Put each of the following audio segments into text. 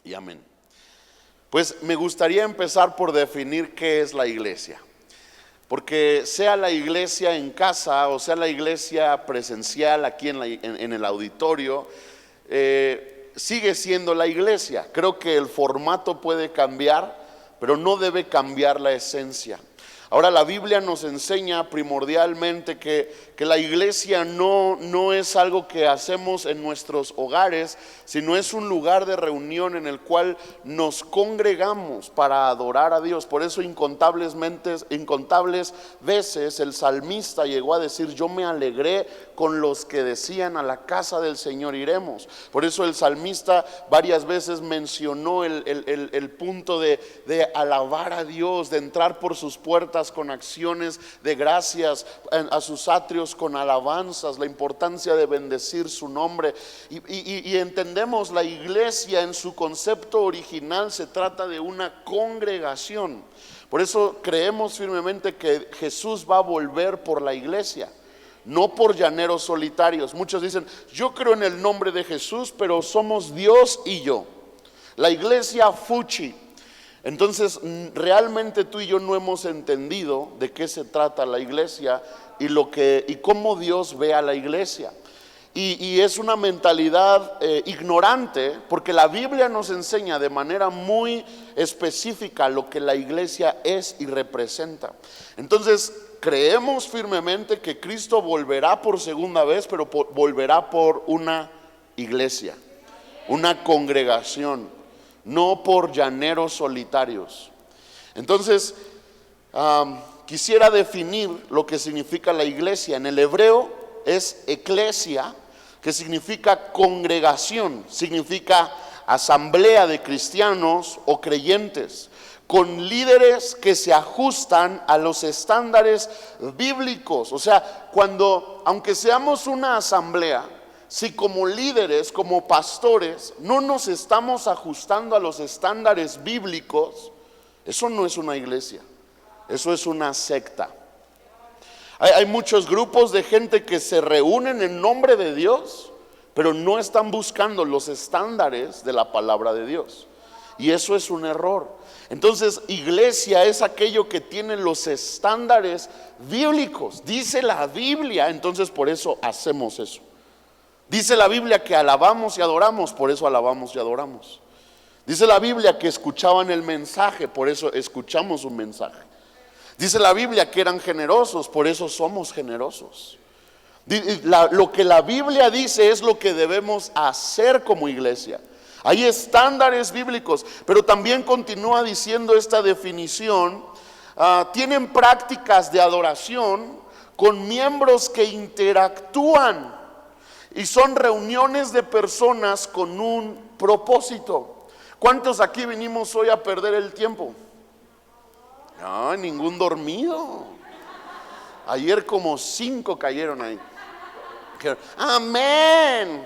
y amén. Pues me gustaría empezar por definir qué es la iglesia. Porque sea la iglesia en casa o sea la iglesia presencial aquí en el auditorio, sigue siendo la iglesia. Creo que el formato puede cambiar, pero no debe cambiar la esencia. Ahora, la Biblia nos enseña primordialmente que la iglesia no es algo que hacemos en nuestros hogares, sino es un lugar de reunión en el cual nos congregamos para adorar a Dios. Por eso incontables veces el salmista llegó a decir: yo me alegré con los que decían, a la casa del Señor iremos. Por eso el salmista varias veces mencionó el punto de alabar a Dios, de entrar por sus puertas con acciones de gracias, a sus atrios con alabanzas, la importancia de bendecir su nombre. Y entendemos, la iglesia en su concepto original se trata de una congregación. Por eso creemos firmemente que Jesús va a volver por la iglesia, no por llaneros solitarios. Muchos dicen: yo creo en el nombre de Jesús, pero somos Dios y yo. La iglesia fuchi. Entonces realmente tú y yo no hemos entendido de qué se trata la iglesia y cómo Dios ve a la iglesia. Y es una mentalidad ignorante, porque la Biblia nos enseña de manera muy específica lo que la iglesia es y representa. Entonces creemos firmemente que Cristo volverá por segunda vez, pero volverá por una iglesia, una congregación, no por llaneros solitarios. Entonces quisiera definir lo que significa la iglesia. En el hebreo es eclesia, que significa congregación, significa asamblea de cristianos o creyentes, con líderes que se ajustan a los estándares bíblicos. O sea, aunque seamos una asamblea, si como líderes, como pastores, no nos estamos ajustando a los estándares bíblicos, eso no es una iglesia, eso es una secta. Hay muchos grupos de gente que se reúnen en nombre de Dios, pero no están buscando los estándares de la palabra de Dios, y eso es un error. Entonces, iglesia es aquello que tiene los estándares bíblicos, dice la Biblia, entonces por eso hacemos eso. Dice la Biblia que alabamos y adoramos, por eso alabamos y adoramos. Dice la Biblia que escuchaban el mensaje, por eso escuchamos un mensaje. Dice la Biblia que eran generosos, por eso somos generosos. Lo que la Biblia dice es lo que debemos hacer como iglesia. Hay estándares bíblicos, pero también continúa diciendo esta definición: tienen prácticas de adoración con miembros que interactúan. Y son reuniones de personas con un propósito. ¿Cuántos aquí vinimos hoy a perder el tiempo? No, ningún dormido. Ayer como 5 cayeron ahí. Amén.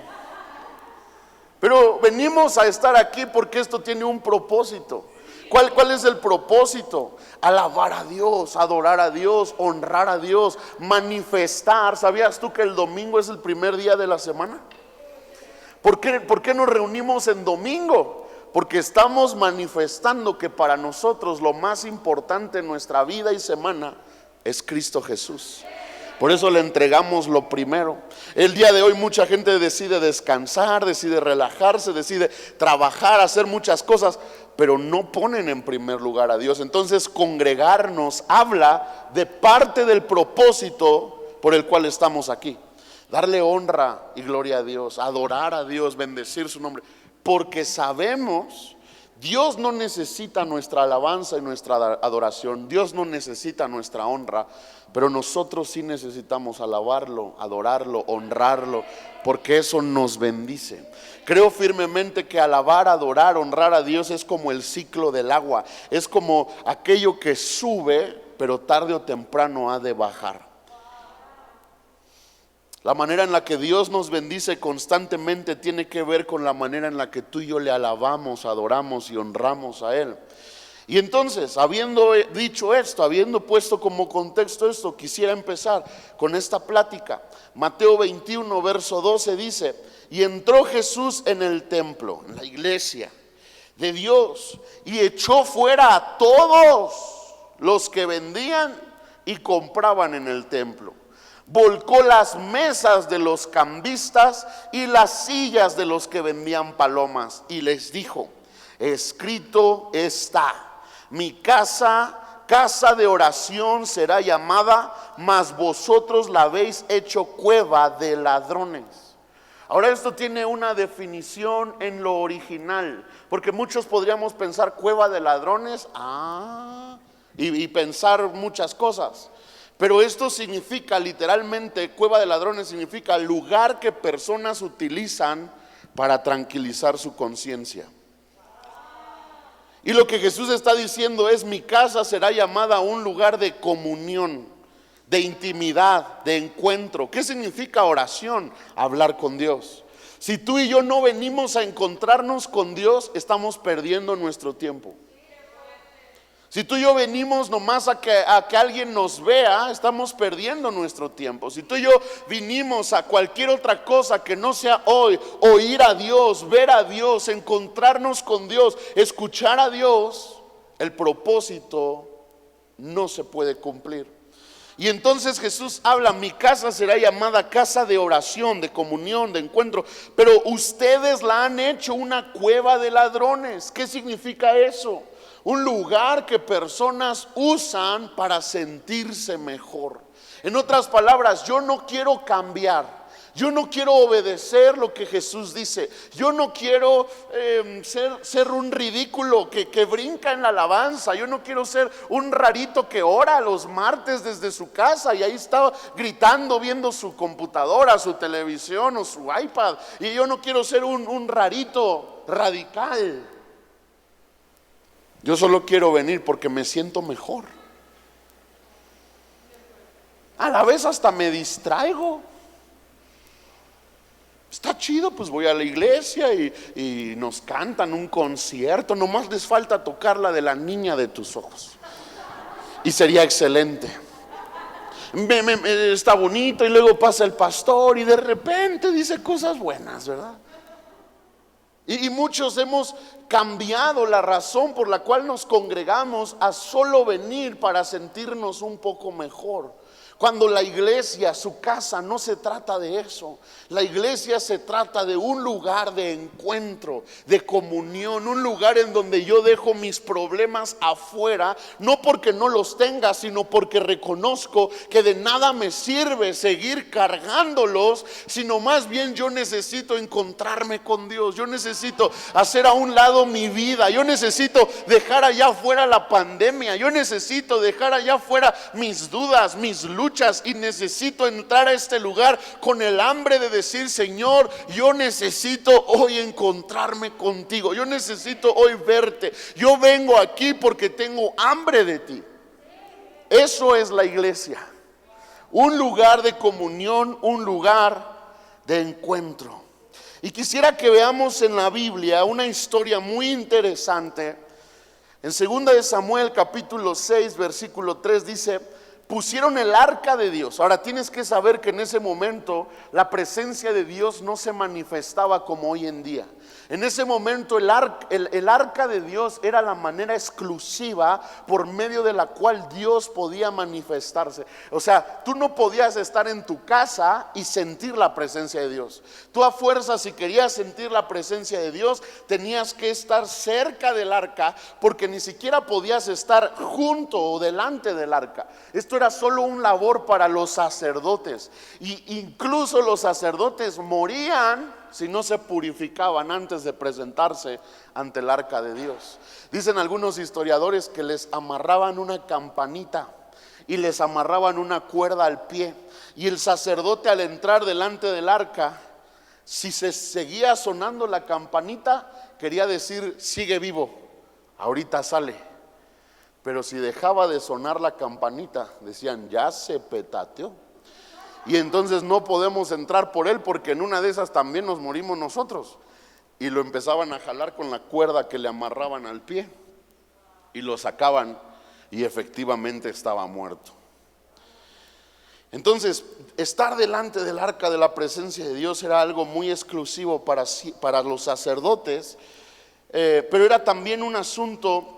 Pero venimos a estar aquí porque esto tiene un propósito. ¿Cuál es el propósito? Alabar a Dios, adorar a Dios, honrar a Dios, manifestar. ¿Sabías tú que el domingo es el primer día de la semana? ¿Por qué nos reunimos en domingo? Porque estamos manifestando que para nosotros lo más importante en nuestra vida y semana es Cristo Jesús. Por eso le entregamos lo primero. El día de hoy mucha gente decide descansar, decide relajarse, decide trabajar, hacer muchas cosas, pero no ponen en primer lugar a Dios. Entonces congregarnos habla de parte del propósito por el cual estamos aquí. Darle honra y gloria a Dios, adorar a Dios, bendecir su nombre. Porque sabemos, Dios no necesita nuestra alabanza y nuestra adoración. Dios no necesita nuestra honra, pero nosotros sí necesitamos alabarlo, adorarlo, honrarlo, porque eso nos bendice. Creo firmemente que alabar, adorar, honrar a Dios es como el ciclo del agua. Es como aquello que sube, pero tarde o temprano ha de bajar. La manera en la que Dios nos bendice constantemente tiene que ver con la manera en la que tú y yo le alabamos, adoramos y honramos a Él. Y entonces, habiendo dicho esto, habiendo puesto como contexto esto, quisiera empezar con esta plática. Mateo 21, verso 12 dice: y entró Jesús en el templo, en la iglesia. de Dios y echó fuera a todos los que vendían y compraban en el templo. Volcó las mesas de los cambistas y las sillas de los que vendían palomas y les dijo: escrito está, mi casa, casa de oración será llamada, mas vosotros la habéis hecho cueva de ladrones. Ahora esto tiene una definición en lo original, porque muchos podríamos pensar cueva de ladrones, y pensar muchas cosas. Pero esto significa literalmente, cueva de ladrones significa lugar que personas utilizan para tranquilizar su conciencia. Y lo que Jesús está diciendo es: mi casa será llamada un lugar de comunión, de intimidad, de encuentro. ¿Qué significa oración? Hablar con Dios. Si tú y yo no venimos a encontrarnos con Dios, estamos perdiendo nuestro tiempo. Si tú y yo venimos nomás a que alguien nos vea, estamos perdiendo nuestro tiempo. Si tú y yo vinimos a cualquier otra cosa que no sea hoy, oír a Dios, ver a Dios, encontrarnos con Dios, escuchar a Dios, el propósito no se puede cumplir. Y entonces Jesús habla: mi casa será llamada casa de oración, de comunión, de encuentro, pero ustedes la han hecho una cueva de ladrones. ¿Qué significa eso? Un lugar que personas usan para sentirse mejor. En otras palabras, yo no quiero cambiar. Yo no quiero obedecer lo que Jesús dice. Yo no quiero ser un ridículo que brinca en la alabanza. Yo no quiero ser un rarito que ora los martes desde su casa y ahí está gritando viendo su computadora, su televisión o su iPad. Y yo no quiero ser un rarito radical. Yo solo quiero venir porque me siento mejor. A la vez hasta me distraigo. Está chido, pues voy a la iglesia y nos cantan un concierto. Nomás les falta tocar la de La niña de tus ojos y sería excelente. Está bonito y luego pasa el pastor y de repente dice cosas buenas, ¿verdad? Y muchos hemos cambiado la razón por la cual nos congregamos a solo venir para sentirnos un poco mejor. Cuando la iglesia, su casa, no se trata de eso. La iglesia se trata de un lugar de encuentro, de comunión, un lugar en donde yo dejo mis problemas afuera, no porque no los tenga, sino porque reconozco que de nada me sirve seguir cargándolos, sino más bien yo necesito encontrarme con Dios. Yo necesito hacer a un lado mi vida. Yo necesito dejar allá afuera la pandemia. Yo necesito dejar allá afuera mis dudas, mis luchas. Y necesito entrar a este lugar con el hambre de decir: Señor, yo necesito hoy encontrarme contigo. Yo necesito hoy verte. Yo vengo aquí porque tengo hambre de ti. Eso es la iglesia. Un lugar de comunión, un lugar de encuentro. Y quisiera que veamos en la Biblia una historia muy interesante. En 2 de Samuel capítulo 6 versículo 3 dice: pusieron el arca de Dios. Ahora tienes que saber que en ese momento la presencia de Dios no se manifestaba como hoy en día. En ese momento el arca de Dios era la manera exclusiva por medio de la cual Dios podía manifestarse. O sea, tú no podías estar en tu casa y sentir la presencia de Dios. Tú a fuerza, si querías sentir la presencia de Dios, tenías que estar cerca del arca, porque ni siquiera podías estar junto o delante del arca. Esto era solo un labor para los sacerdotes. Y incluso los sacerdotes morían si no se purificaban antes de presentarse ante el arca de Dios. Dicen algunos historiadores que les amarraban una campanita y les amarraban una cuerda al pie, y el sacerdote, al entrar delante del arca, si se seguía sonando la campanita, quería decir: sigue vivo, ahorita sale. Pero si dejaba de sonar la campanita, decían: ya se petateó. Y entonces no podemos entrar por él, porque en una de esas también nos morimos nosotros. Y lo empezaban a jalar con la cuerda que le amarraban al pie y lo sacaban, y efectivamente estaba muerto. Entonces, estar delante del arca de la presencia de Dios era algo muy exclusivo para los sacerdotes. pero era también un asunto.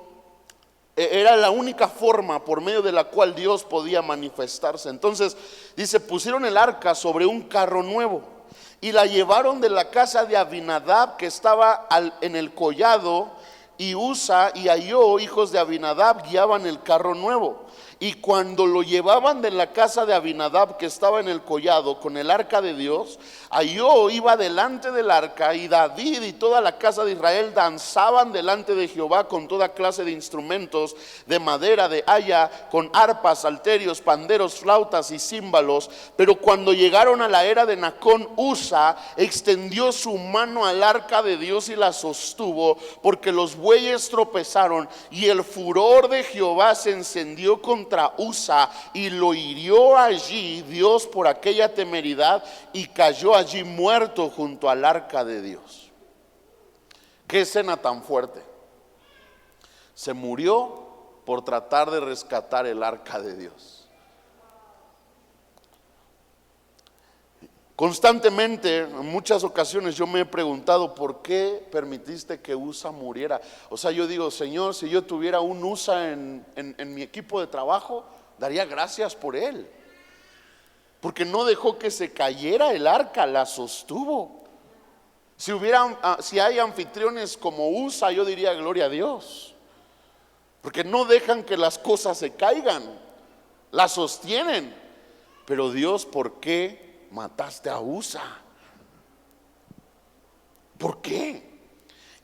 Era la única forma por medio de la cual Dios podía manifestarse. Entonces dice, pusieron el arca sobre un carro nuevo y la llevaron de la casa de Abinadab, que estaba en el collado, y Usa y Ahio, hijos de Abinadab, guiaban el carro nuevo. Y cuando lo llevaban de la casa de Abinadab, que estaba en el collado, con el arca de Dios, Ahio iba delante del arca, y David y toda la casa de Israel danzaban delante de Jehová con toda clase de instrumentos de madera, de haya, con arpas, salterios, panderos, flautas y címbalos. Pero cuando llegaron a la era de Nacón, Usa extendió su mano al arca de Dios y la sostuvo, porque los bueyes tropezaron, y el furor de Jehová se encendió contra Usa, y lo hirió allí Dios por aquella temeridad, y cayó allí muerto junto al arca de Dios. Qué escena tan fuerte. Se murió por tratar de rescatar el arca de Dios. Constantemente, en muchas ocasiones yo me he preguntado, ¿por qué permitiste que Usa muriera? O sea, yo digo, Señor, si yo tuviera un Usa en mi equipo de trabajo, daría gracias por él, porque no dejó que se cayera el arca, la sostuvo. Si hay anfitriones como Usa, yo diría gloria a Dios, porque no dejan que las cosas se caigan, las sostienen. Pero Dios, ¿por qué mataste a Usa? ¿Por qué?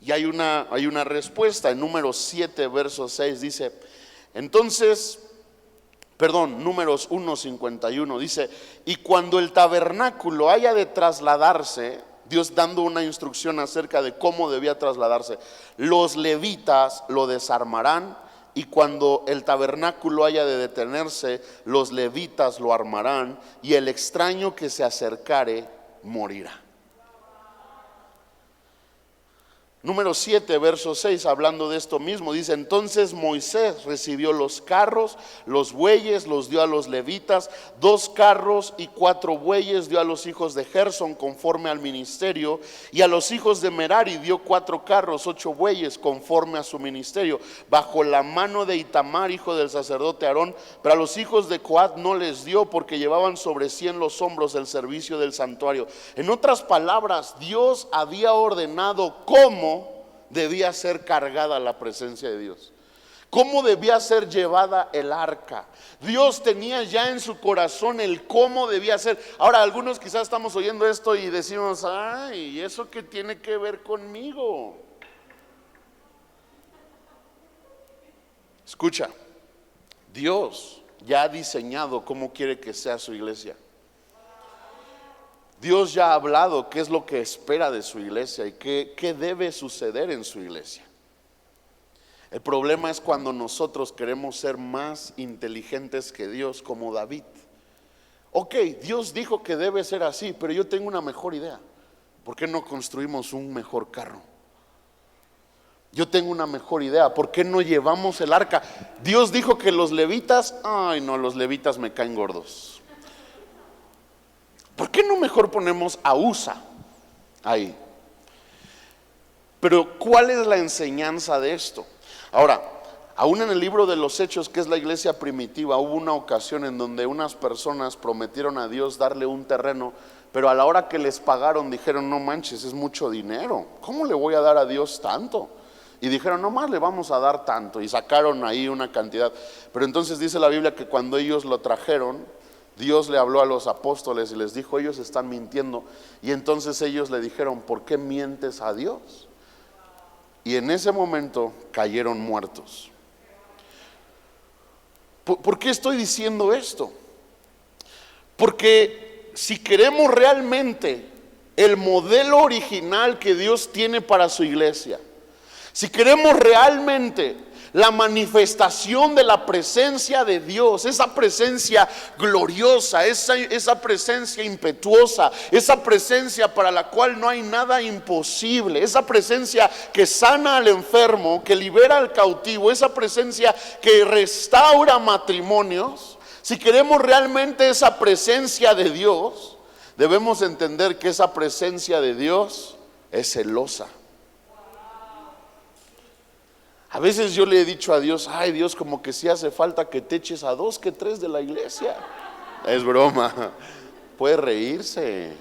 Y hay una respuesta en Números 7, verso 6, dice, Números 1:51, dice, y cuando el tabernáculo haya de trasladarse, Dios dando una instrucción acerca de cómo debía trasladarse, los levitas lo desarmarán, y cuando el tabernáculo haya de detenerse, los levitas lo armarán, y el extraño que se acercare morirá. Número 7, verso 6, hablando de esto mismo, dice, entonces Moisés recibió los carros, los bueyes, los dio a los levitas, 2 carros y 4 bueyes dio a los hijos de Gersón conforme al ministerio, y a los hijos de Merari dio 4 carros, 8 bueyes conforme a su ministerio, bajo la mano de Itamar, hijo del sacerdote Aarón. Pero a los hijos de Coat no les dio, porque llevaban sobre sí en los hombros el servicio del santuario. En otras palabras, Dios había ordenado cómo debía ser cargada la presencia de Dios, cómo debía ser llevada el arca. Dios tenía ya en su corazón el cómo debía ser. Ahora, algunos quizás estamos oyendo esto y decimos, ay, ¿eso qué tiene que ver conmigo? Escucha, Dios ya ha diseñado cómo quiere que sea su iglesia. Dios ya ha hablado qué es lo que espera de su iglesia y qué debe suceder en su iglesia. El problema es cuando nosotros queremos ser más inteligentes que Dios, como David. Ok, Dios dijo que debe ser así, pero yo tengo una mejor idea. ¿Por qué no construimos un mejor carro? Yo tengo una mejor idea. ¿Por qué no llevamos el arca? Dios dijo que los levitas, ay no, los levitas me caen gordos. ¿Por qué no mejor ponemos a Usa ahí? Pero ¿cuál es la enseñanza de esto? Ahora, aún en el libro de los Hechos, que es la iglesia primitiva, hubo una ocasión en donde unas personas prometieron a Dios darle un terreno, pero a la hora que les pagaron dijeron, no manches, es mucho dinero, ¿cómo le voy a dar a Dios tanto? Y dijeron, no más le vamos a dar tanto, y sacaron ahí una cantidad. Pero entonces dice la Biblia que cuando ellos lo trajeron, Dios le habló a los apóstoles y les dijo, ellos están mintiendo. Y entonces ellos le dijeron, ¿por qué mientes a Dios? Y en ese momento cayeron muertos. ¿Por qué estoy diciendo esto? Porque si queremos realmente el modelo original que Dios tiene para su iglesia, si queremos realmente la manifestación de la presencia de Dios, esa presencia gloriosa, esa presencia impetuosa, esa presencia para la cual no hay nada imposible, esa presencia que sana al enfermo, que libera al cautivo, esa presencia que restaura matrimonios, si queremos realmente esa presencia de Dios, debemos entender que esa presencia de Dios es celosa. A veces yo le he dicho a Dios, ay Dios, como que sí hace falta que te eches a 2 que 3 de la iglesia. Es broma, puede reírse.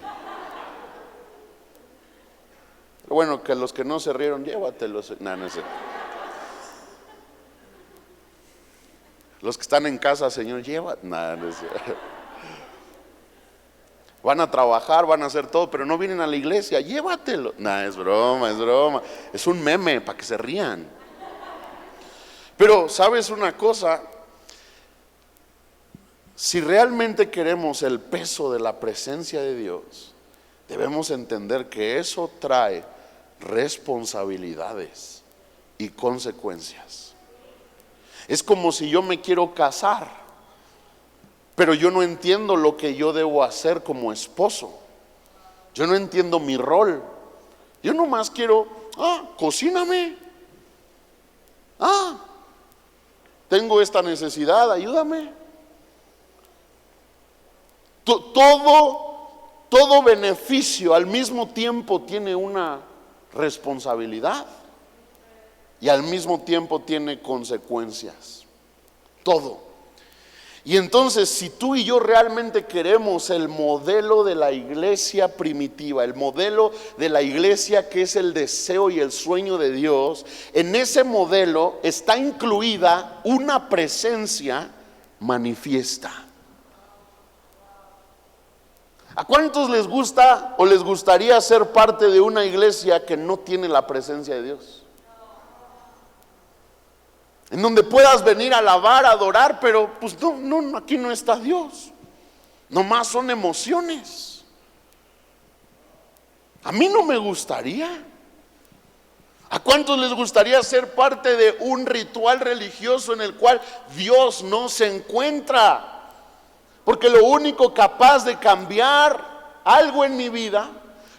Bueno, que los que no se rieron, llévatelos. No, no sé. Los que están en casa, Señor, llévatelos. No sé. Van a trabajar, van a hacer todo, pero no vienen a la iglesia, llévatelo. No, es broma, es broma. Es un meme para que se rían. Pero, ¿sabes una cosa? Si realmente queremos el peso de la presencia de Dios, debemos entender que eso trae responsabilidades y consecuencias. Es como si yo me quiero casar, pero yo no entiendo lo que yo debo hacer como esposo. Yo no entiendo mi rol. Yo nomás quiero, cocíname. Tengo esta necesidad, ayúdame. Todo beneficio al mismo tiempo tiene una responsabilidad y al mismo tiempo tiene consecuencias. Todo. Y entonces, si tú y yo realmente queremos el modelo de la iglesia primitiva, el modelo de la iglesia que es el deseo y el sueño de Dios, en ese modelo está incluida una presencia manifiesta. ¿A cuántos les gusta o les gustaría ser parte de una iglesia que no tiene la presencia de Dios? En donde puedas venir a alabar, a adorar, pero pues no, aquí no está Dios. Nomás son emociones. A mí no me gustaría. ¿A cuántos les gustaría ser parte de un ritual religioso en el cual Dios no se encuentra? Porque lo único capaz de cambiar algo en mi vida,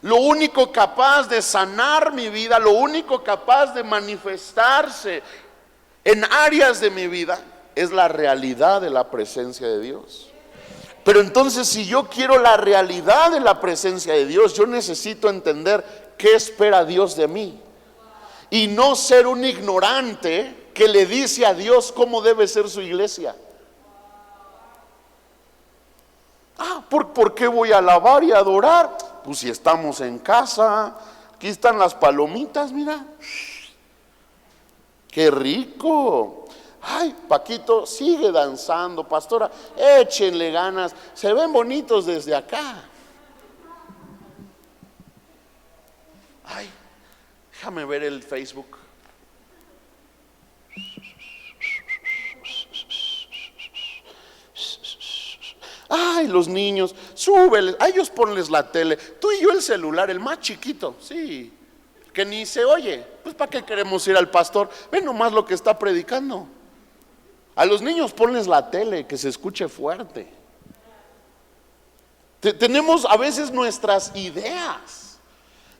lo único capaz de sanar mi vida, lo único capaz de manifestarse en áreas de mi vida es la realidad de la presencia de Dios. Pero entonces, si yo quiero la realidad de la presencia de Dios, yo necesito entender qué espera Dios de mí y no ser un ignorante que le dice a Dios cómo debe ser su iglesia. ¿Por qué voy a alabar y adorar? Pues si estamos en casa, aquí están las palomitas, mira. ¡Qué rico! Ay, Paquito, sigue danzando, pastora, échenle ganas, se ven bonitos desde acá. Ay, déjame ver el Facebook. Ay, los niños, súbeles, a ellos ponles la tele, tú y yo el celular, el más chiquito, sí, que ni se oye. Pues ¿para qué queremos ir al pastor? Ven nomás lo que está predicando. A los niños ponles la tele, que se escuche fuerte. Tenemos a veces nuestras ideas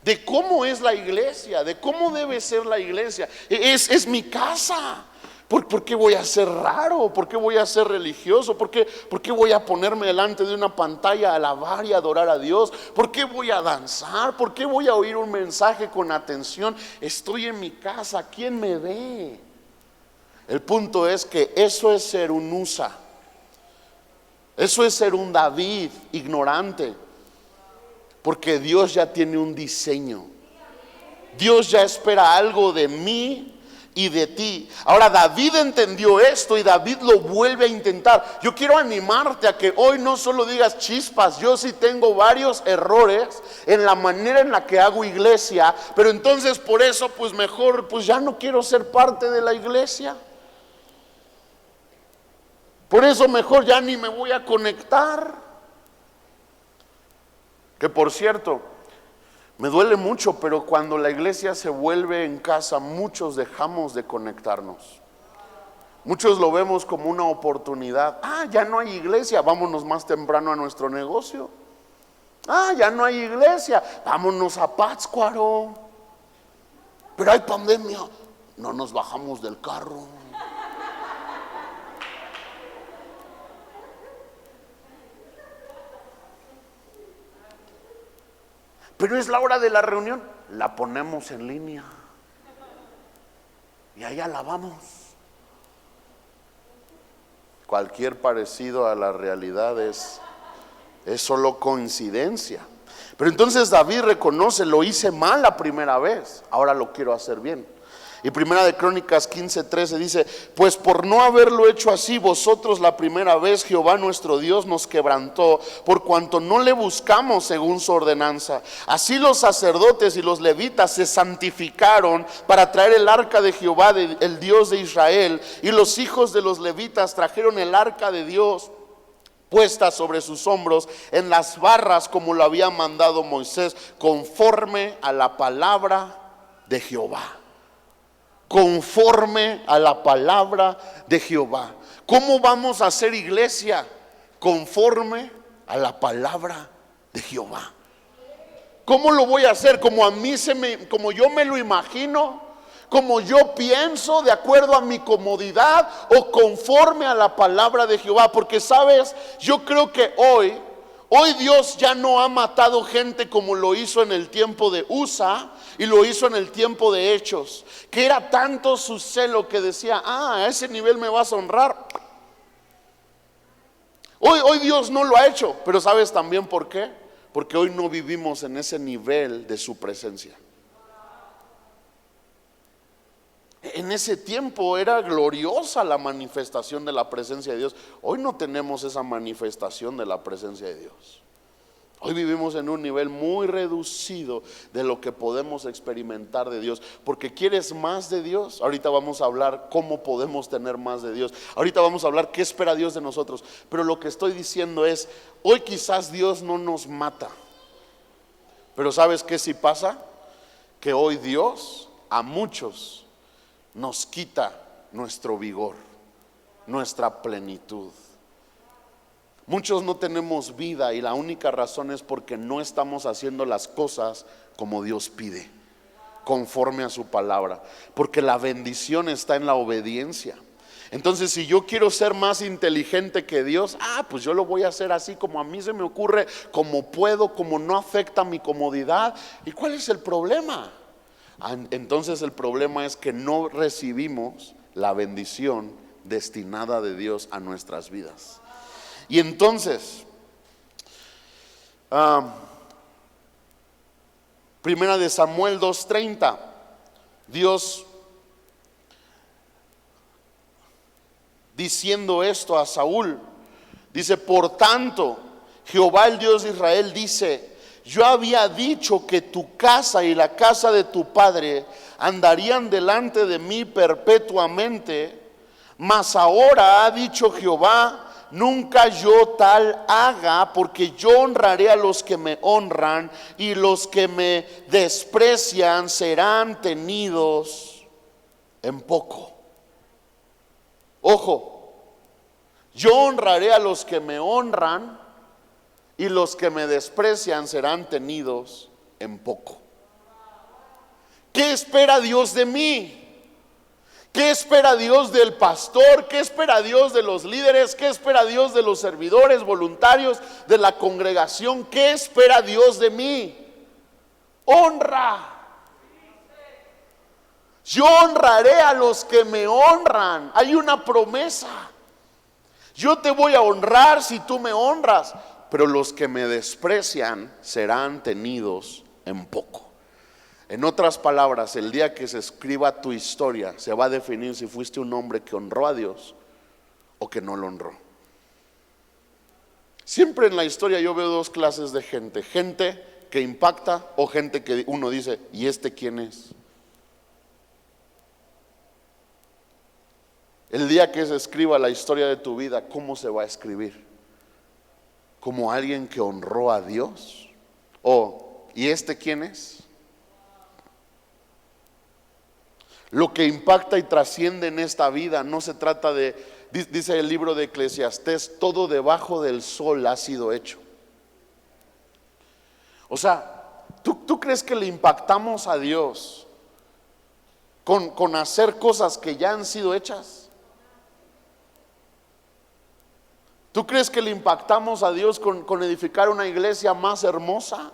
de cómo es la iglesia, de cómo debe ser la iglesia. Es mi casa. ¿Por qué voy a ser raro? ¿Por qué voy a ser religioso? ¿Por qué voy a ponerme delante de una pantalla a alabar y adorar a Dios? ¿Por qué voy a danzar? ¿Por qué voy a oír un mensaje con atención? Estoy en mi casa, ¿quién me ve? El punto es que eso es ser un Usa. Eso es ser un David ignorante. Porque Dios ya tiene un diseño. Dios ya espera algo de mí y de ti. Ahora David entendió esto y David lo vuelve a intentar. Yo quiero animarte a que hoy no solo digas chispas. Yo sí tengo varios errores en la manera en la que hago iglesia, pero entonces por eso pues mejor pues ya no quiero ser parte de la iglesia. Por eso mejor ya ni me voy a conectar. Que por cierto, me duele mucho, pero cuando la iglesia se vuelve en casa, muchos dejamos de conectarnos. Muchos lo vemos como una oportunidad. Ya no hay iglesia, vámonos más temprano a nuestro negocio. Ya no hay iglesia, vámonos a Pátzcuaro. Pero hay pandemia, no nos bajamos del carro. Pero es la hora de la reunión, la ponemos en línea. y ahí alabamos. Cualquier parecido a la realidad es solo coincidencia. Pero entonces David reconoce: lo hice mal la primera vez, ahora lo quiero hacer bien. Y Primera de Crónicas 15:13 dice: pues por no haberlo hecho así vosotros la primera vez, Jehová nuestro Dios nos quebrantó, por cuanto no le buscamos según su ordenanza. Así los sacerdotes y los levitas se santificaron para traer el arca de Jehová, el Dios de Israel, y los hijos de los levitas trajeron el arca de Dios puesta sobre sus hombros en las barras, como lo había mandado Moisés, conforme a la palabra de Jehová. Conforme a la palabra de Jehová. ¿Cómo vamos a hacer iglesia? Conforme a la palabra de Jehová. ¿Cómo lo voy a hacer? Como yo me lo imagino, como yo pienso, de acuerdo a mi comodidad, o conforme a la palabra de Jehová. Porque sabes, yo creo que hoy Dios ya no ha matado gente como lo hizo en el tiempo de Usa y lo hizo en el tiempo de Hechos, que era tanto su celo que decía: a ese nivel me vas a honrar. Hoy Dios no lo ha hecho. Pero ¿sabes también por qué? Porque hoy no vivimos en ese nivel de su presencia. En ese tiempo era gloriosa la manifestación de la presencia de Dios. Hoy no tenemos esa manifestación de la presencia de Dios. Hoy vivimos en un nivel muy reducido de lo que podemos experimentar de Dios. Porque ¿quieres más de Dios? Ahorita vamos a hablar cómo podemos tener más de Dios. Ahorita vamos a hablar qué espera Dios de nosotros. Pero lo que estoy diciendo es: hoy quizás Dios no nos mata. Pero ¿sabes qué sí pasa? Que hoy Dios a muchos nos quita nuestro vigor, nuestra plenitud. Muchos no tenemos vida, y la única razón es porque no estamos haciendo las cosas como Dios pide, conforme a su palabra. Porque la bendición está en la obediencia. Entonces, si yo quiero ser más inteligente que Dios, pues yo lo voy a hacer así como a mí se me ocurre, como puedo, como no afecta mi comodidad. ¿Y cuál es el problema? Entonces el problema es que no recibimos la bendición destinada de Dios a nuestras vidas. Y entonces, Primera de Samuel 2:30, Dios diciendo esto a Saúl, dice: por tanto, Jehová el Dios de Israel dice: yo había dicho que tu casa y la casa de tu padre andarían delante de mí perpetuamente, mas ahora ha dicho Jehová: nunca yo tal haga, porque yo honraré a los que me honran, y los que me desprecian serán tenidos en poco. Ojo, yo honraré a los que me honran, y los que me desprecian serán tenidos en poco. ¿Qué espera Dios de mí? ¿Qué espera Dios del pastor? ¿Qué espera Dios de los líderes? ¿Qué espera Dios de los servidores voluntarios de la congregación? ¿Qué espera Dios de mí? Honra. Yo honraré a los que me honran. Hay una promesa. Yo te voy a honrar si tú me honras, pero los que me desprecian serán tenidos en poco. En otras palabras, el día que se escriba tu historia, se va a definir si fuiste un hombre que honró a Dios o que no lo honró. Siempre en la historia yo veo dos clases de gente: gente que impacta o gente que uno dice: ¿y este quién es? El día que se escriba la historia de tu vida, ¿cómo se va a escribir? ¿Como alguien que honró a Dios? ¿O ¿y este quién es? Lo que impacta y trasciende en esta vida no se trata de, dice el libro de Eclesiastés, todo debajo del sol ha sido hecho. O sea, ¿tú crees que le impactamos a Dios con hacer cosas que ya han sido hechas? ¿Tú crees que le impactamos a Dios con edificar una iglesia más hermosa?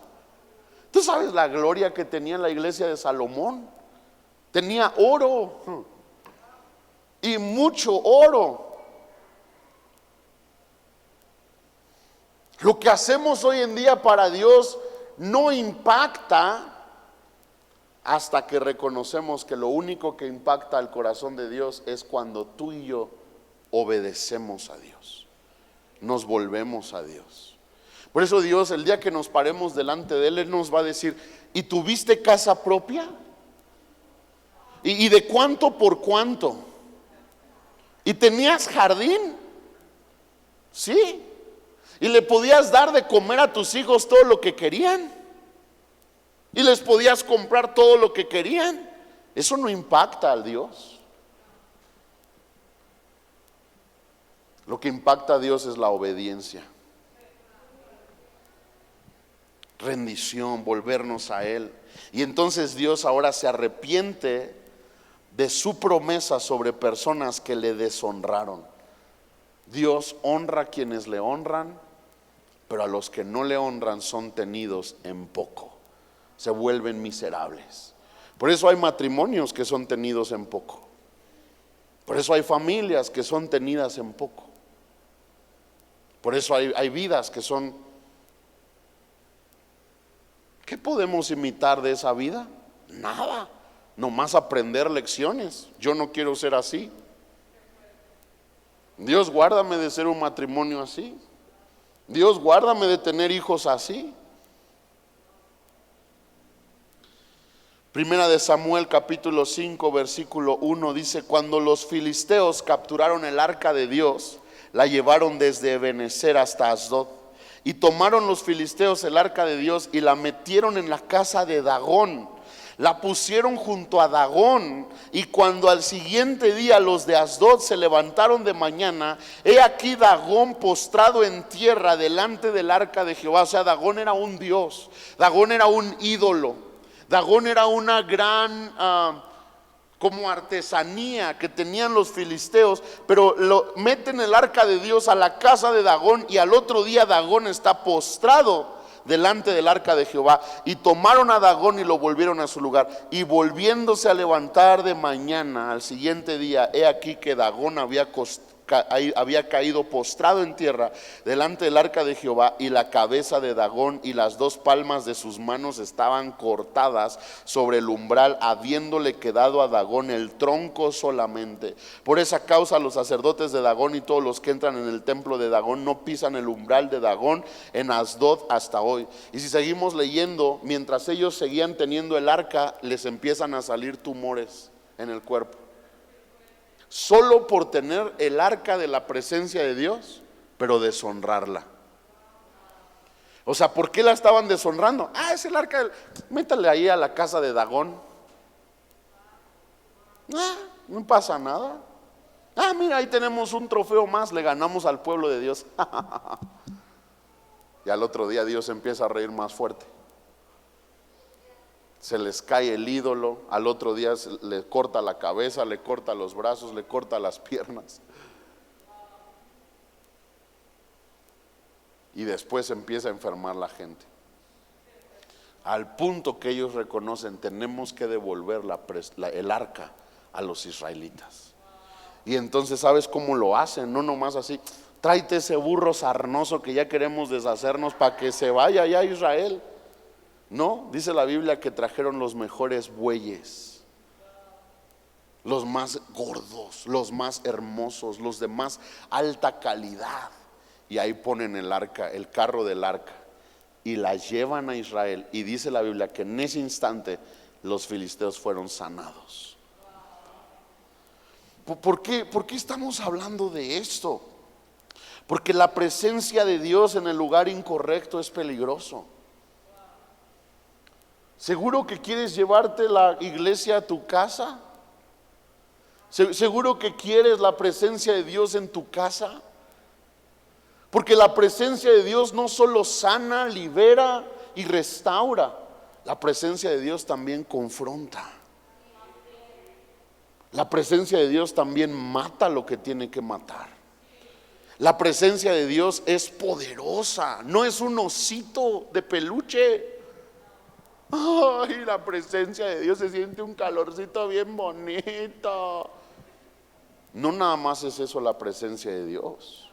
¿Tú sabes la gloria que tenía la iglesia de Salomón? Tenía oro, y mucho oro. Lo que hacemos hoy en día para Dios no impacta hasta que reconocemos que lo único que impacta al corazón de Dios es cuando tú y yo obedecemos a Dios, nos volvemos a Dios. Por eso Dios, el día que nos paremos delante de Él nos va a decir: ¿y tuviste casa propia? ¿Y de cuánto por cuánto? ¿Y tenías jardín? Sí. ¿Y le podías dar de comer a tus hijos todo lo que querían? ¿Y les podías comprar todo lo que querían? Eso no impacta a Dios. Lo que impacta a Dios es la obediencia, rendición, volvernos a Él. Y entonces Dios ahora se arrepiente de su promesa sobre personas que le deshonraron. Dios honra a quienes le honran, pero a los que no le honran son tenidos en poco, se vuelven miserables. Por eso hay matrimonios que son tenidos en poco. Por eso hay familias que son tenidas en poco. Por eso hay vidas que son... ¿Qué podemos imitar de esa vida? Nada, nomás aprender lecciones. Yo no quiero ser así. Dios, guárdame de ser un matrimonio así. Dios, guárdame de tener hijos así. Primera de Samuel capítulo 5 versículo 1 dice: cuando los filisteos capturaron el arca de Dios, la llevaron desde Ebenezer hasta Asdod. Y tomaron los filisteos el arca de Dios y la metieron en la casa de Dagón. La pusieron junto a Dagón. Y cuando al siguiente día los de Asdod se levantaron de mañana, he aquí Dagón postrado en tierra delante del arca de Jehová. O sea, Dagón era un dios, Dagón era un ídolo, Dagón era una gran como artesanía que tenían los filisteos. Pero lo meten el arca de Dios a la casa de Dagón, y al otro día Dagón está postrado delante del arca de Jehová. Y tomaron a Dagón y lo volvieron a su lugar. Y volviéndose a levantar de mañana al siguiente día, he aquí que Dagón había caído postrado en tierra delante del arca de Jehová, y la cabeza de Dagón y las dos palmas de sus manos estaban cortadas sobre el umbral, habiéndole quedado a Dagón el tronco solamente. Por esa causa los sacerdotes de Dagón y todos los que entran en el templo de Dagón no pisan el umbral de Dagón en Asdod hasta hoy. Y si seguimos leyendo, mientras ellos seguían teniendo el arca, les empiezan a salir tumores en el cuerpo, solo por tener el arca de la presencia de Dios, pero deshonrarla. O sea, ¿por qué la estaban deshonrando? Es el arca métale ahí a la casa de Dagón. No pasa nada. Mira, ahí tenemos un trofeo más, le ganamos al pueblo de Dios. Y al otro día Dios empieza a reír más fuerte. Se les cae el ídolo, al otro día le corta la cabeza, le corta los brazos, le corta las piernas. Y después empieza a enfermar la gente. Al punto que ellos reconocen: tenemos que devolver el arca a los israelitas. Y entonces, ¿sabes cómo lo hacen? No nomás así: tráete ese burro sarnoso que ya queremos deshacernos para que se vaya ya a Israel. No, dice la Biblia que trajeron los mejores bueyes, los más gordos, los más hermosos, los de más alta calidad. Y ahí ponen el arca, el carro del arca, y la llevan a Israel. Y dice la Biblia que en ese instante los filisteos fueron sanados. ¿Por qué estamos hablando de esto? Porque la presencia de Dios en el lugar incorrecto es peligroso. ¿Seguro que quieres llevarte la iglesia a tu casa? ¿Seguro que quieres la presencia de Dios en tu casa? Porque la presencia de Dios no solo sana, libera y restaura. La presencia de Dios también confronta. La presencia de Dios también mata lo que tiene que matar. La presencia de Dios es poderosa, no es un osito de peluche. La presencia de Dios se siente un calorcito bien bonito. No nada más es eso la presencia de Dios.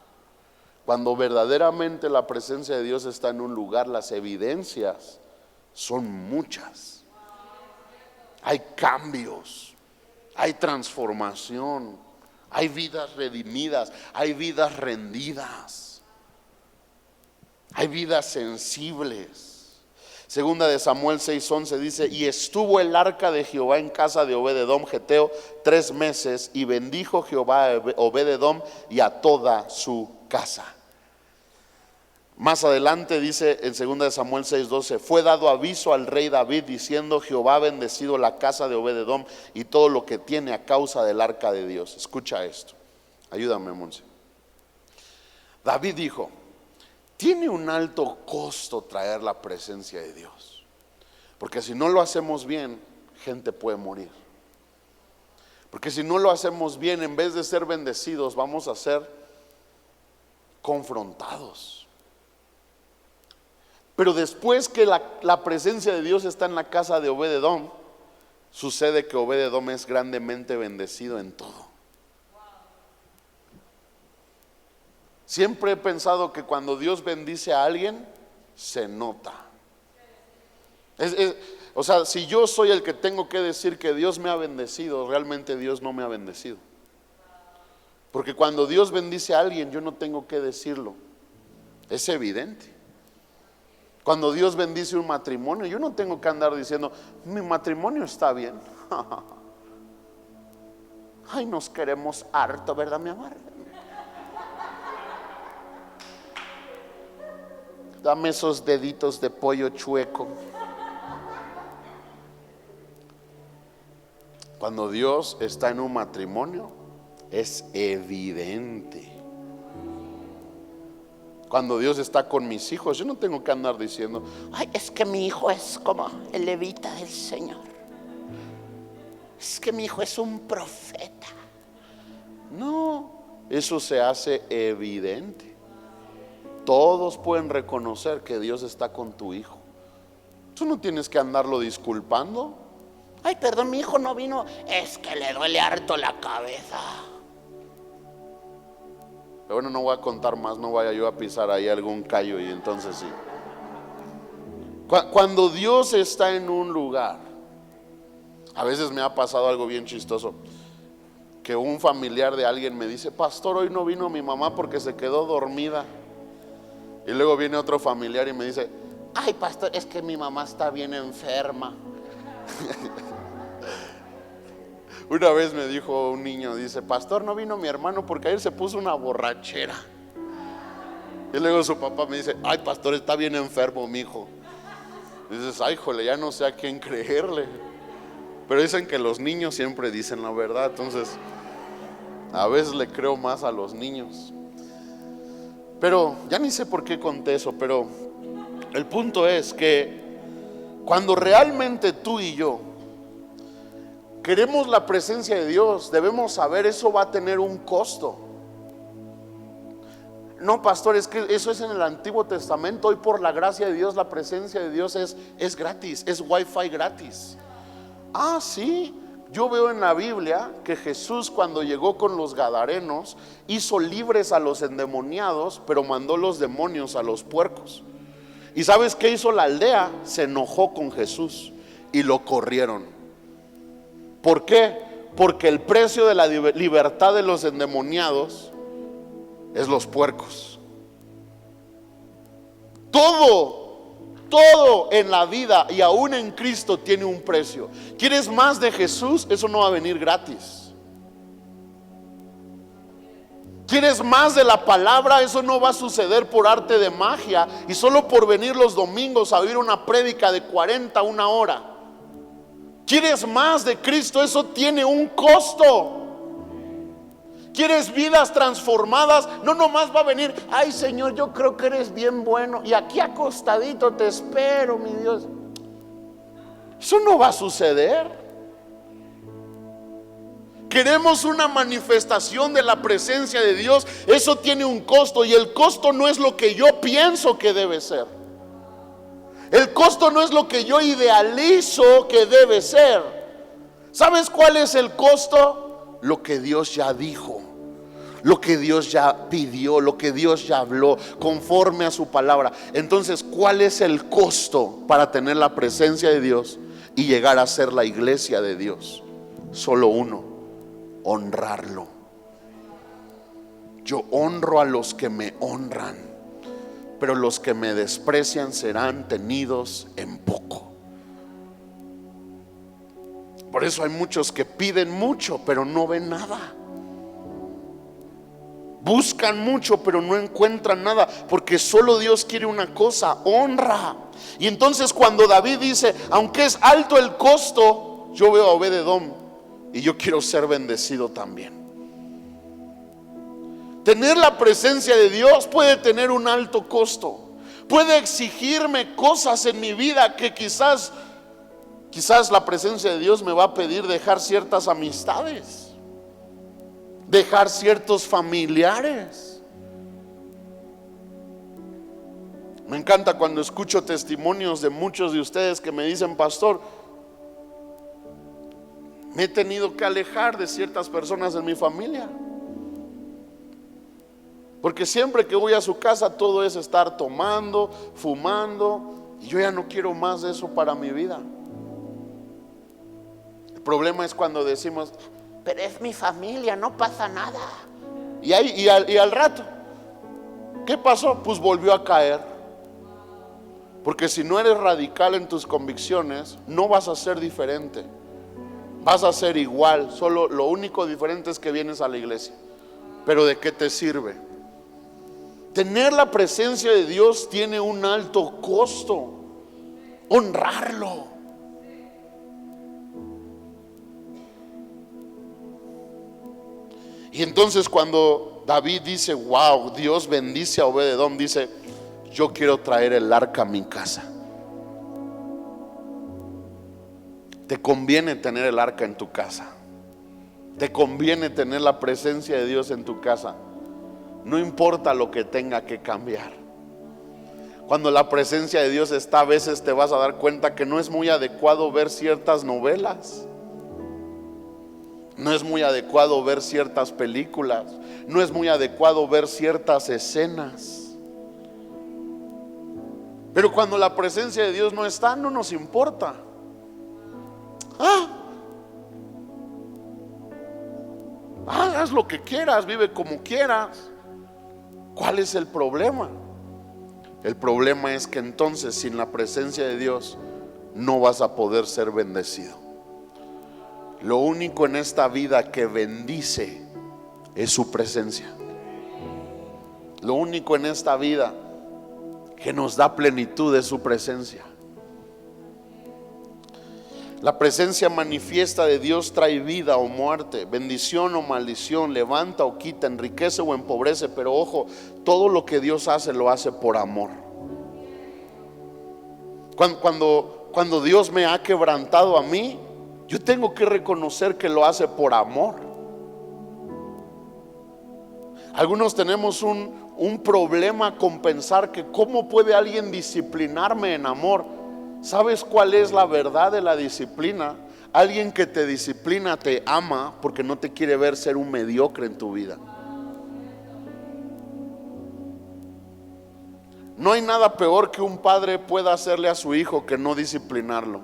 Cuando verdaderamente la presencia de Dios está en un lugar, las evidencias son muchas. Hay cambios, hay transformación, hay vidas redimidas, hay vidas rendidas, hay vidas sensibles. Segunda de Samuel 6:11 dice: y estuvo el arca de Jehová en casa de Obed-edom geteo 3 meses, y bendijo Jehová a Obed-edom y a toda su casa. Más adelante dice en segunda de Samuel 6:12: fue dado aviso al rey David diciendo: Jehová ha bendecido la casa de Obed-edom y todo lo que tiene a causa del arca de Dios. Escucha esto, ayúdame, Monse. David dijo: tiene un alto costo traer la presencia de Dios, porque si no lo hacemos bien, gente puede morir. Porque si no lo hacemos bien, en vez de ser bendecidos, vamos a ser confrontados. Pero después que la presencia de Dios está en la casa de Obed-edom, sucede que Obed-edom es grandemente bendecido en todo. Siempre he pensado que cuando Dios bendice a alguien, se nota. O sea, si yo soy el que tengo que decir que Dios me ha bendecido, realmente Dios no me ha bendecido. Porque cuando Dios bendice a alguien, yo no tengo que decirlo. Es evidente. Cuando Dios bendice un matrimonio, yo no tengo que andar diciendo: mi matrimonio está bien. Ay, nos queremos harto, ¿verdad, mi amor? Dame esos deditos de pollo chueco. Cuando Dios está en un matrimonio, es evidente. Cuando Dios está con mis hijos, yo no tengo que andar diciendo: ay, es que mi hijo es como el levita del Señor, es que mi hijo es un profeta. No, eso se hace evidente. Todos pueden reconocer que Dios está con tu hijo. Tú no tienes que andarlo disculpando. Ay, perdón, mi hijo no vino, es que le duele harto la cabeza. Pero bueno, no voy a contar más, no vaya yo a pisar ahí algún callo y entonces sí. Cuando Dios está en un lugar, a veces me ha pasado algo bien chistoso, que un familiar de alguien me dice: pastor, hoy no vino mi mamá porque se quedó dormida. Y luego viene otro familiar y me dice: ay, pastor, es que mi mamá está bien enferma. Una vez me dijo un niño, dice: pastor, no vino mi hermano porque ayer se puso una borrachera. Y luego su papá me dice: ay, pastor, está bien enfermo mi hijo. Y dices: ay, jole, ya no sé a quién creerle. Pero dicen que los niños siempre dicen la verdad. Entonces a veces le creo más a los niños. Pero ya ni sé por qué conté eso. Pero el punto es que cuando realmente tú y yo queremos la presencia de Dios, debemos saber: eso va a tener un costo. No, pastor, es que eso es en el Antiguo Testamento. Hoy, por la gracia de Dios, la presencia de Dios es gratis, es wifi gratis. Ah, sí. Yo veo en la Biblia que Jesús, cuando llegó con los gadarenos, hizo libres a los endemoniados, pero mandó los demonios a los puercos. ¿Y sabes qué hizo la aldea? Se enojó con Jesús y lo corrieron. ¿Por qué? Porque el precio de la libertad de los endemoniados es los puercos. Todo en la vida y aún en Cristo tiene un precio. ¿Quieres más de Jesús? Eso no va a venir gratis. ¿Quieres más de la palabra? Eso no va a suceder por arte de magia y solo por venir los domingos a oír una prédica de 40 una hora. ¿Quieres más de Cristo? Eso tiene un costo. ¿Quieres vidas transformadas? No nomás va a venir: ay, Señor, yo creo que eres bien bueno y aquí acostadito te espero, mi Dios. Eso no va a suceder. Queremos una manifestación de la presencia de Dios. Eso tiene un costo, y el costo no es lo que yo pienso que debe ser. El costo no es lo que yo idealizo que debe ser. ¿Sabes cuál es el costo? lo que Dios ya dijo, lo que Dios ya pidió, lo que Dios ya habló, conforme a su palabra. Entonces, ¿cuál es el costo para tener la presencia de Dios y llegar a ser la iglesia de Dios? Solo uno: honrarlo. Yo honro a los que me honran, pero los que me desprecian serán tenidos en poco. Por eso hay muchos que piden mucho, pero no ven nada. Buscan mucho, pero no encuentran nada, porque solo Dios quiere una cosa: honra. Y entonces cuando David dice, aunque es alto el costo, yo veo a Obed-Edom y yo quiero ser bendecido también. Tener la presencia de Dios puede tener un alto costo, puede exigirme cosas en mi vida que quizás la presencia de Dios me va a pedir dejar ciertas amistades, dejar ciertos familiares. Me encanta cuando escucho testimonios de muchos de ustedes que me dicen: pastor, me he tenido que alejar de ciertas personas en mi familia, porque siempre que voy a su casa todo es estar tomando, fumando, y yo ya no quiero más de eso para mi vida. El problema es cuando decimos: pero es mi familia, no pasa nada. Y al rato, ¿qué pasó? Pues volvió a caer. Porque si no eres radical en tus convicciones, no vas a ser diferente, vas a ser igual. Solo lo único diferente es que vienes a la iglesia. Pero ¿de qué te sirve? Tener la presencia de Dios tiene un alto costo. Honrarlo. Y entonces cuando David dice: wow, Dios bendice a Obed-Edom, dice: yo quiero traer el arca a mi casa. Te conviene tener el arca en tu casa. Te conviene tener la presencia de Dios en tu casa. No importa lo que tenga que cambiar. Cuando la presencia de Dios está, a veces te vas a dar cuenta que no es muy adecuado ver ciertas novelas, no es muy adecuado ver ciertas películas, no es muy adecuado ver ciertas escenas. Pero cuando la presencia de Dios no está, no nos importa. Haz lo que quieras, vive como quieras. ¿Cuál es el problema? El problema es que entonces sin la presencia de Dios no vas a poder ser bendecido. Lo único en esta vida que bendice es su presencia. Lo único en esta vida que nos da plenitud es su presencia. La presencia manifiesta de Dios trae vida o muerte, bendición o maldición, levanta o quita, enriquece o empobrece. Pero ojo, todo lo que Dios hace lo hace por amor. Cuando Dios me ha quebrantado a mí, yo tengo que reconocer que lo hace por amor. Algunos tenemos un problema con pensar que cómo puede alguien disciplinarme en amor. ¿Sabes cuál es la verdad de la disciplina? Alguien que te disciplina te ama porque no te quiere ver ser un mediocre en tu vida. No hay nada peor que un padre pueda hacerle a su hijo que no disciplinarlo,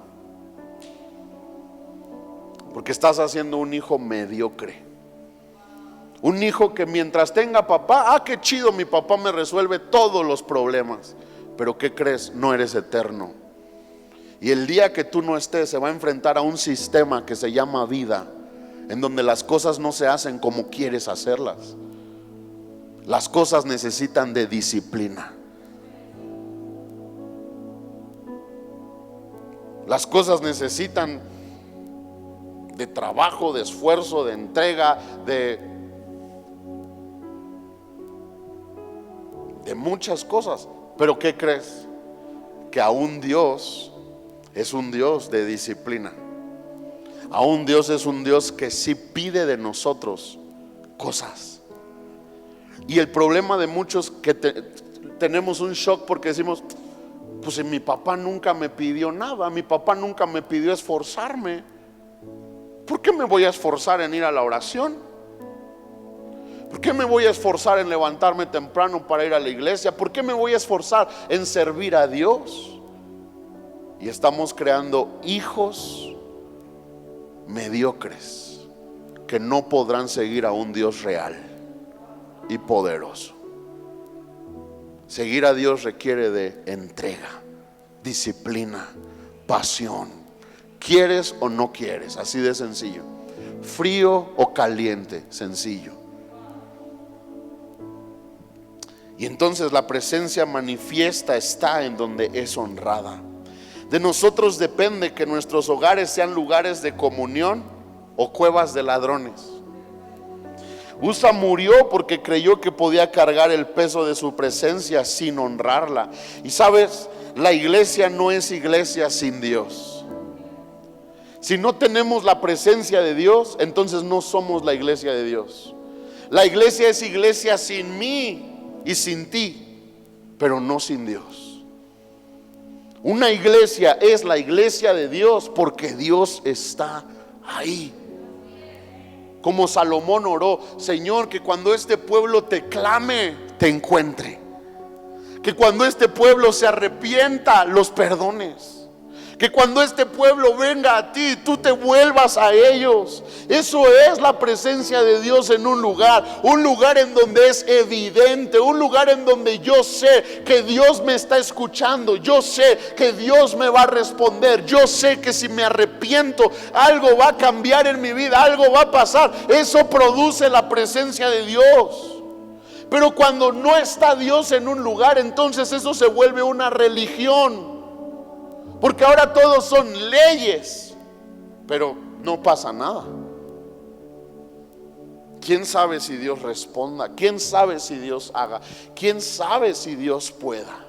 porque estás haciendo un hijo mediocre. Un hijo que mientras tenga papá, qué chido, mi papá me resuelve todos los problemas. Pero ¿qué crees? No eres eterno. Y el día que tú no estés, se va a enfrentar a un sistema que se llama vida, en donde las cosas no se hacen como quieres hacerlas. Las cosas necesitan de disciplina. Las cosas necesitan de trabajo, de esfuerzo, de entrega, de muchas cosas. Pero ¿qué crees? Que aún Dios es un Dios de disciplina. Aún Dios es un Dios que sí pide de nosotros cosas. Y el problema de muchos que tenemos un shock porque decimos: pues si mi papá nunca me pidió nada, mi papá nunca me pidió esforzarme. ¿por qué me voy a esforzar en ir a la oración? ¿Por qué me voy a esforzar en levantarme temprano para ir a la iglesia? ¿Por qué me voy a esforzar en servir a Dios? Y estamos creando hijos mediocres que no podrán seguir a un Dios real y poderoso. Seguir a Dios requiere de entrega, disciplina, pasión. ¿Quieres o no quieres? Así de sencillo. Frío o caliente, sencillo. Y entonces la presencia manifiesta está en donde es honrada. De nosotros depende que nuestros hogares sean lugares de comunión o cuevas de ladrones. Usa murió porque creyó que podía cargar el peso de su presencia sin honrarla. Y sabes, la iglesia no es iglesia sin Dios. Si no tenemos la presencia de Dios, entonces no somos la iglesia de Dios. La iglesia es iglesia sin mí y sin ti, pero no sin Dios. Una iglesia es la iglesia de Dios porque Dios está ahí. Como Salomón oró: Señor, que cuando este pueblo te clame, te encuentre. Que cuando este pueblo se arrepienta, los perdones. Que cuando este pueblo venga a ti, tú te vuelvas a ellos. Eso es la presencia de Dios en un lugar en donde es evidente, un lugar en donde yo sé que Dios me está escuchando, yo sé que Dios me va a responder, yo sé que si me arrepiento, algo va a cambiar en mi vida, algo va a pasar. Eso produce la presencia de Dios. Pero cuando no está Dios en un lugar, entonces eso se vuelve una religión. Porque ahora todos son leyes, pero no pasa nada. ¿Quién sabe si Dios responda? ¿Quién sabe si Dios haga? ¿Quién sabe si Dios pueda?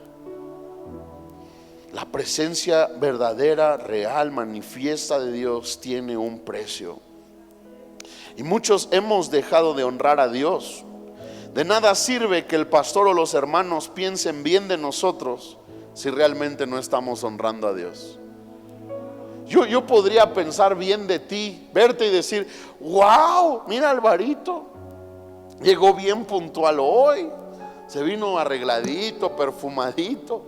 La presencia verdadera, real, manifiesta de Dios tiene un precio. Y muchos hemos dejado de honrar a Dios. De nada sirve que el pastor o los hermanos piensen bien de nosotros si realmente no estamos honrando a Dios. Yo podría pensar bien de ti, verte y decir: wow, mira Alvarito, llegó bien puntual hoy, se vino arregladito, perfumadito.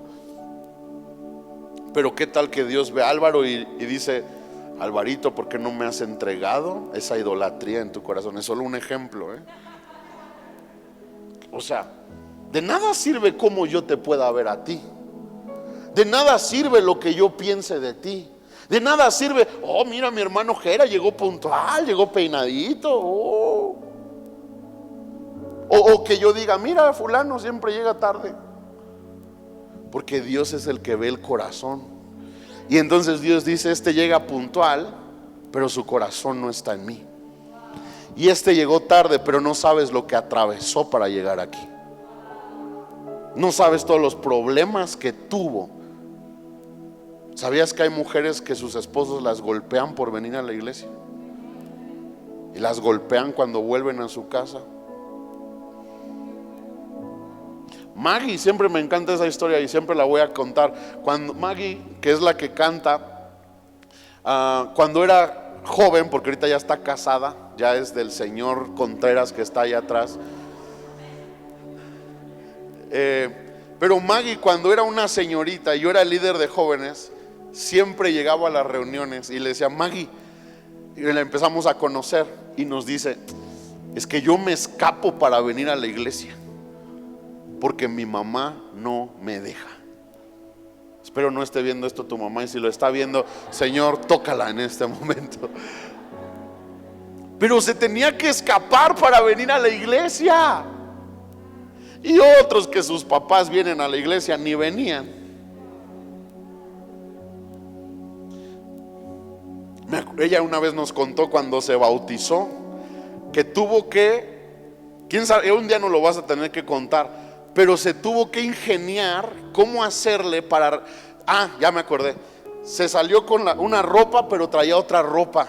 Pero qué tal que Dios ve a Álvaro y dice: Alvarito, ¿por qué no me has entregado esa idolatría en tu corazón? Es solo un ejemplo, O sea, de nada sirve cómo yo te pueda ver a ti. De nada sirve lo que yo piense de ti. De nada sirve: oh, mira, mi hermano Jera llegó puntual, llegó peinadito. O que yo diga: mira, fulano siempre llega tarde. Porque Dios es el que ve el corazón. Y entonces Dios dice: este llega puntual, pero su corazón no está en mí. Y este llegó tarde, pero no sabes lo que atravesó para llegar aquí. No sabes todos los problemas que tuvo. ¿Sabías que hay mujeres que sus esposos las golpean por venir a la iglesia? Y las golpean cuando vuelven a su casa. Maggie, siempre me encanta esa historia y siempre la voy a contar. Cuando Maggie, que es la que canta, cuando era joven, porque ahorita ya está casada, ya es del señor Contreras que está allá atrás. Pero Maggie, cuando era una señorita y yo era el líder de jóvenes, siempre llegaba a las reuniones y le decía: Maggie, y la empezamos a conocer y nos dice: es que yo me escapo para venir a la iglesia porque mi mamá no me deja. Espero no esté viendo esto tu mamá, y si lo está viendo, Señor, tócala en este momento. Pero se tenía que escapar para venir a la iglesia. Y otros que sus papás vienen a la iglesia ni venían. Ella una vez nos contó cuando se bautizó que tuvo que, quién sabe, un día no lo vas a tener que contar, pero se tuvo que ingeniar cómo hacerle para, ya me acordé, se salió con una ropa pero traía otra ropa,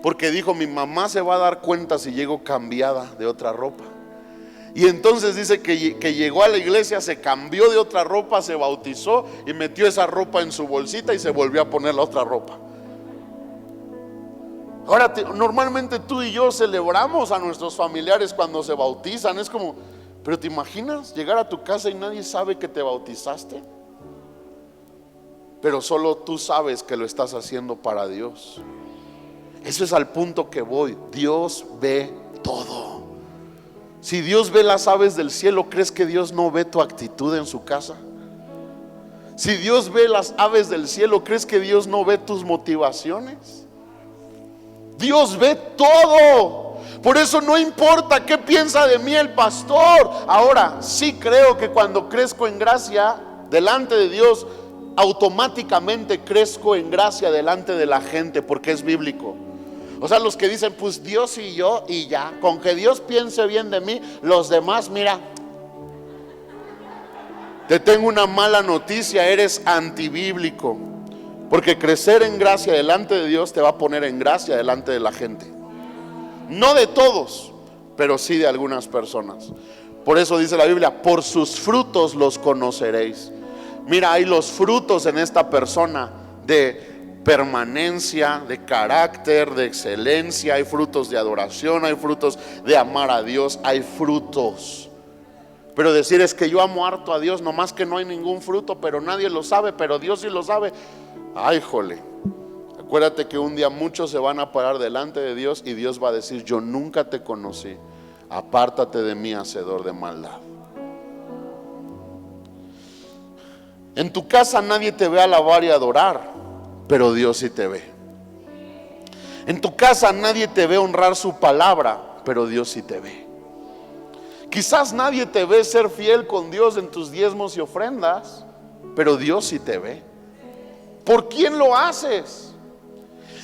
porque dijo: mi mamá se va a dar cuenta si llego cambiada de otra ropa. Y entonces dice que llegó a la iglesia, se cambió de otra ropa, se bautizó y metió esa ropa en su bolsita y se volvió a poner la otra ropa. Ahora, normalmente tú y yo celebramos a nuestros familiares cuando se bautizan. Es como, pero ¿te imaginas llegar a tu casa y nadie sabe que te bautizaste? Pero solo tú sabes que lo estás haciendo para Dios. Eso es al punto que voy. Dios ve todo. Si Dios ve las aves del cielo, ¿crees que Dios no ve tu actitud en su casa? Si Dios ve las aves del cielo, ¿crees que Dios no ve tus motivaciones? Dios ve todo. Por eso no importa qué piensa de mí el pastor. Ahora, sí creo que cuando crezco en gracia delante de Dios, automáticamente crezco en gracia delante de la gente, porque es bíblico. O sea, los que dicen, pues Dios y yo y ya, con que Dios piense bien de mí, los demás, mira, te tengo una mala noticia, eres antibíblico. Porque crecer en gracia delante de Dios te va a poner en gracia delante de la gente. No de todos, pero sí de algunas personas. Por eso dice la Biblia, por sus frutos los conoceréis. Mira, hay los frutos en esta persona de permanencia, de carácter, de excelencia. Hay frutos de adoración, hay frutos de amar a Dios, hay frutos. Pero decir es que yo amo harto a Dios, nomás que no hay ningún fruto, pero nadie lo sabe, pero Dios sí lo sabe. Ay, jole, acuérdate que un día muchos se van a parar delante de Dios y Dios va a decir, yo nunca te conocí, apártate de mí, hacedor de maldad. En tu casa nadie te ve alabar y adorar, pero Dios sí te ve. En tu casa nadie te ve honrar su palabra, pero Dios sí te ve. Quizás nadie te ve ser fiel con Dios en tus diezmos y ofrendas, pero Dios sí te ve. ¿Por quién lo haces?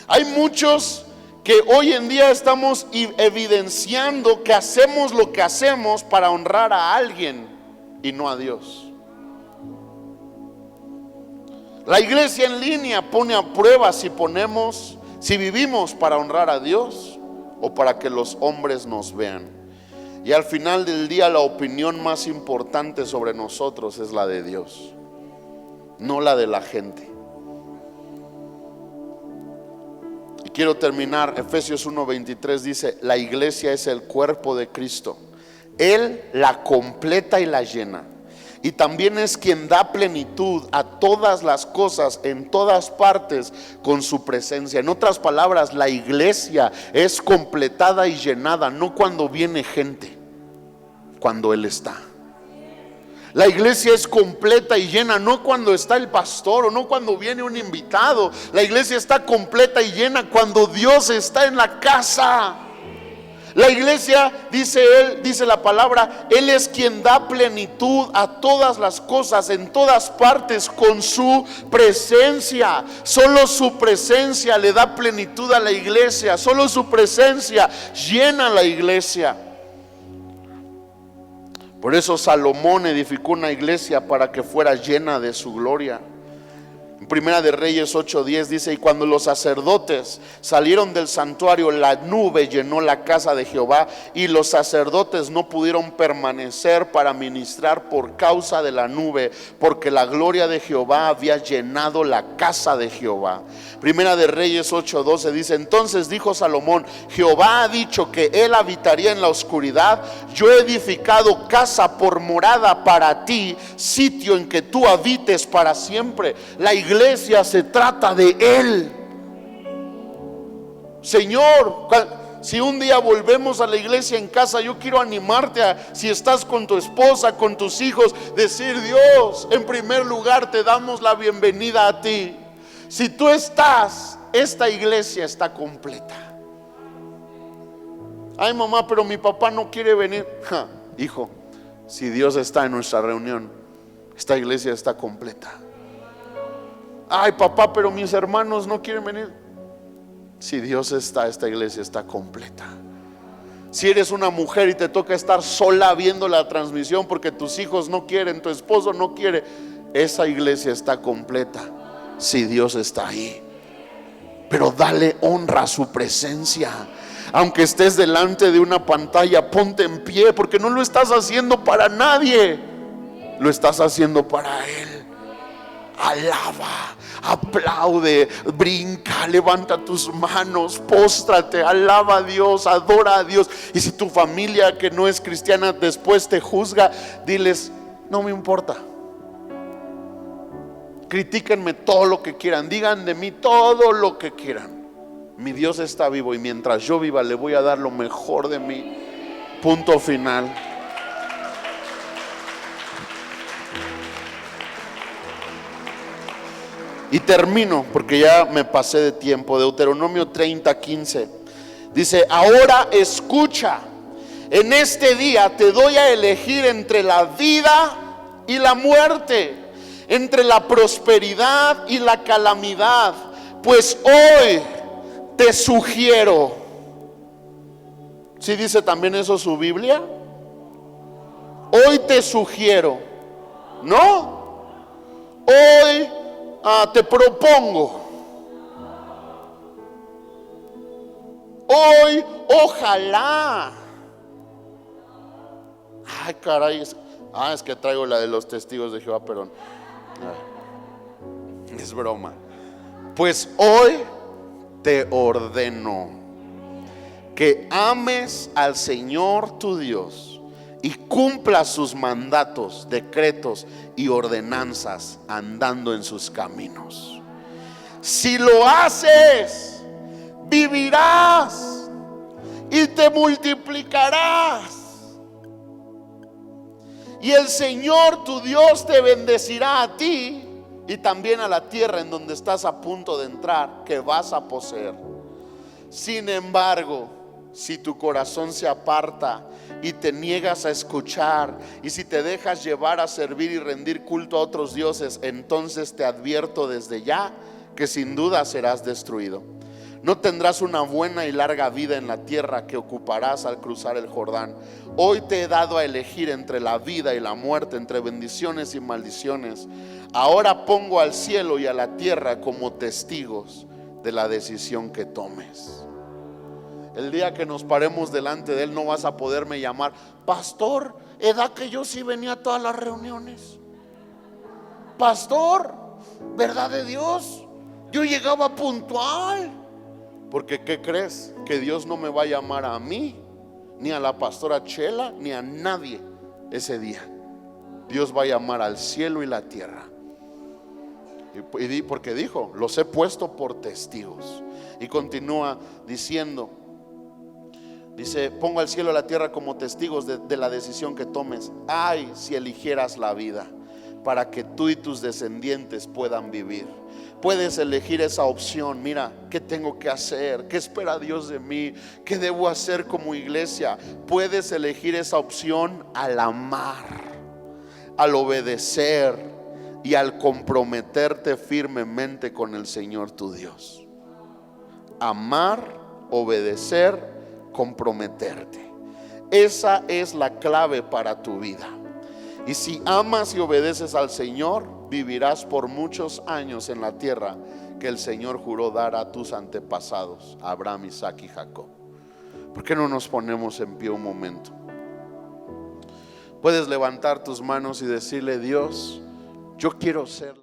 Hay muchos que hoy en día estamos evidenciando que hacemos lo que hacemos para honrar a alguien y no a Dios. La iglesia en línea pone a prueba si vivimos para honrar a Dios o para que los hombres nos vean. Y al final del día la opinión más importante sobre nosotros es la de Dios, no la de la gente. Y quiero terminar, Efesios 1:23 dice, la iglesia es el cuerpo de Cristo. Él la completa y la llena. Y también es quien da plenitud a todas las cosas en todas partes con su presencia. En otras palabras, la iglesia es completada y llenada, no cuando viene gente, cuando Él está. La iglesia es completa y llena, no cuando está el pastor o no cuando viene un invitado. La iglesia está completa y llena cuando Dios está en la casa. La iglesia, dice la palabra, Él es quien da plenitud a todas las cosas en todas partes con su presencia. Solo su presencia le da plenitud a la iglesia. Solo su presencia llena la iglesia. Por eso Salomón edificó una iglesia para que fuera llena de su gloria. En Primera de Reyes 8:10 dice, y cuando los sacerdotes salieron del santuario, la nube llenó la casa de Jehová, y los sacerdotes no pudieron permanecer para ministrar por causa de la nube, porque la gloria de Jehová había llenado la casa de Jehová. Primera de Reyes 8:12 dice, entonces dijo Salomón, Jehová ha dicho que él habitaría en la oscuridad, yo he edificado casa por morada para ti, sitio en que tú habites para siempre. La iglesia se trata de Él. Señor, si un día volvemos a la iglesia en casa, yo quiero animarte a, si estás con tu esposa, con tus hijos, decir, Dios, en primer lugar te damos la bienvenida a ti. Si tú estás, esta iglesia está completa. Ay, mamá, pero mi papá no quiere venir. Hijo, si Dios está en nuestra reunión, esta iglesia está completa. Ay, papá, pero mis hermanos no quieren venir. Si Dios está, esta iglesia está completa. Si eres una mujer y te toca estar sola viendo la transmisión porque tus hijos no quieren, tu esposo no quiere, esa iglesia está completa. Si Dios está ahí. Pero dale honra a su presencia. Aunque estés delante de una pantalla, ponte en pie, porque no lo estás haciendo para nadie, lo estás haciendo para Él. Alaba, aplaude, brinca, levanta tus manos, póstrate, alaba a Dios, adora a Dios. Y si tu familia que no es cristiana después te juzga, diles: no me importa. Critíquenme todo lo que quieran, digan de mí todo lo que quieran. Mi Dios está vivo y mientras yo viva le voy a dar lo mejor de mí. Punto final. Y termino porque ya me pasé de tiempo. Deuteronomio 30:15 dice: ahora escucha, en este día te doy a elegir entre la vida y la muerte, entre la prosperidad y la calamidad, pues hoy te sugiero. ¿Sí dice también eso su Biblia? Hoy te sugiero, ¿no? Hoy te propongo. Hoy, ojalá. Ay, caray. Es que traigo la de los testigos de Jehová, perdón. Es broma. Pues hoy te ordeno que ames al Señor tu Dios y cumplas sus mandatos, decretos y ordenanzas, andando en sus caminos. Si lo haces, vivirás y te multiplicarás. Y el Señor tu Dios te bendecirá a ti y también a la tierra en donde estás a punto de entrar, que vas a poseer. Sin embargo, si tu corazón se aparta y te niegas a escuchar, y si te dejas llevar a servir y rendir culto a otros dioses, entonces te advierto desde ya que sin duda serás destruido. No tendrás una buena y larga vida en la tierra que ocuparás al cruzar el Jordán. Hoy te he dado a elegir entre la vida y la muerte, entre bendiciones y maldiciones. Ahora pongo al cielo y a la tierra como testigos de la decisión que tomes. El día que nos paremos delante de Él, no vas a poderme llamar: pastor, edad que yo sí venía a todas las reuniones. Pastor, verdad de Dios, yo llegaba puntual. Porque ¿qué crees? Que Dios no me va a llamar a mí, ni a la pastora Chela, ni a nadie ese día. Dios va a llamar al cielo y la tierra. Y porque dijo: los he puesto por testigos. Y continúa diciendo, dice: pongo al cielo y la tierra como testigos de la decisión que tomes. Ay, si eligieras la vida, para que tú y tus descendientes puedan vivir. Puedes elegir esa opción. Mira, ¿qué tengo que hacer? ¿Qué espera Dios de mí? ¿Qué debo hacer como iglesia? Puedes elegir esa opción al amar, al obedecer y al comprometerte firmemente con el Señor tu Dios. Amar, obedecer, comprometerte. Esa es la clave para tu vida. Y si amas y obedeces al Señor, vivirás por muchos años en la tierra que el Señor juró dar a tus antepasados, Abraham, Isaac y Jacob. ¿Por qué no nos ponemos en pie un momento? Puedes levantar tus manos y decirle: Dios, yo quiero ser